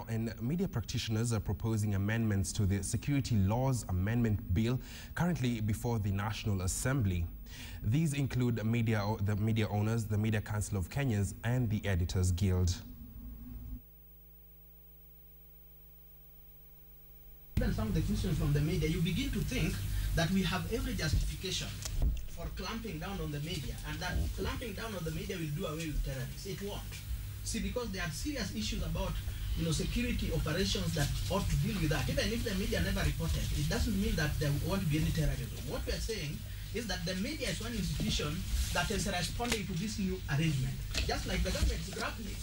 And media practitioners are proposing amendments to the Security Laws Amendment Bill currently before the National Assembly. These include the media owners, the Media Council of Kenya, and the Editors Guild. Even some of the questions from the media, you begin to think that we have every justification for clamping down on the media, and that clamping down on the media will do away with terrorists. It won't. See, because there are serious issues about security operations that ought to deal with that. Even if the media never reported, it doesn't mean that there won't be any terrorism. What we are saying is that the media is one institution that is responding to this new arrangement. Just like the government is grappling.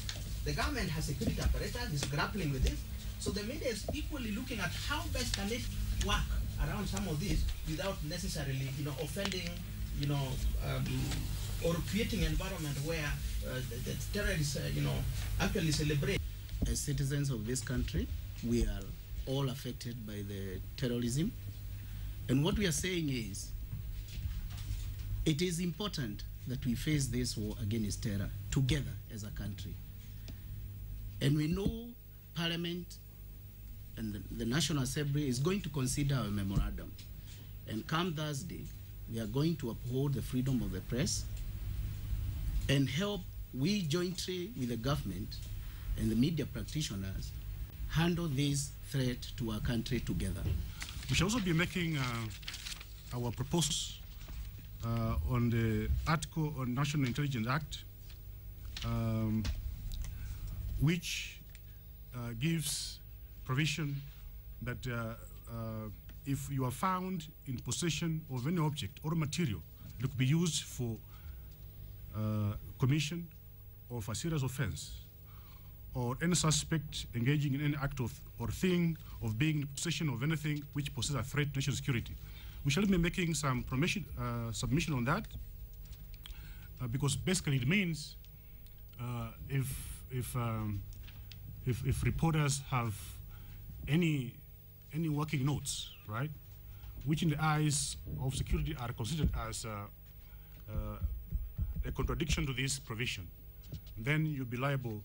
The government has security apparatus, is grappling with this. So the media is equally looking at how best can it work around some of this without necessarily, offending, or creating an environment where the terrorists, actually celebrate. As citizens of this country, we are all affected by the terrorism. And what we are saying is, it is important that we face this war against terror together as a country. And we know Parliament and the National Assembly is going to consider our memorandum. And come Thursday, we are going to uphold the freedom of the press and help we jointly with the government and the media practitioners handle this threat to our country together. We shall also be making our proposals on the article on National Intelligence Act, which gives provision that if you are found in possession of any object or material that could be used for commission of a serious offense, or any suspect engaging in any act of or thing of being in possession of anything which poses a threat to national security. We shall be making some submission on that, because basically it means if reporters have any working notes, right, which in the eyes of security are considered as a contradiction to this provision, then you'll be liable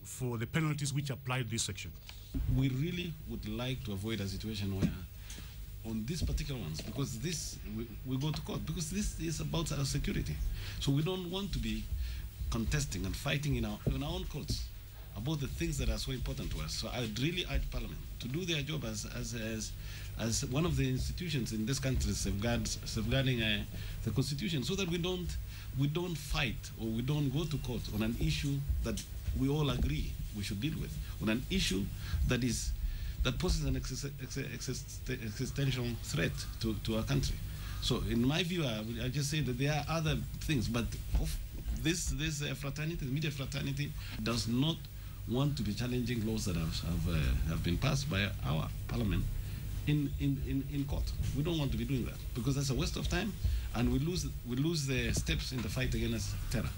for the penalties which apply to this section. We really would like to avoid a situation where on these particular ones, because this, we go to court, because this is about our security. So we don't want to be contesting and fighting in our own courts about the things that are so important to us. So I would really urge Parliament to do their job as one of the institutions in this country safeguarding the Constitution, so that we don't fight or we don't go to court on an issue that we all agree we should deal with, on an issue that poses an existential threat to our country. So in my view, I just say that there are other things, but this fraternity, the media fraternity, does not want to be challenging laws that have been passed by our Parliament in court. We don't want to be doing that, because that's a waste of time, and we lose the steps in the fight against terror.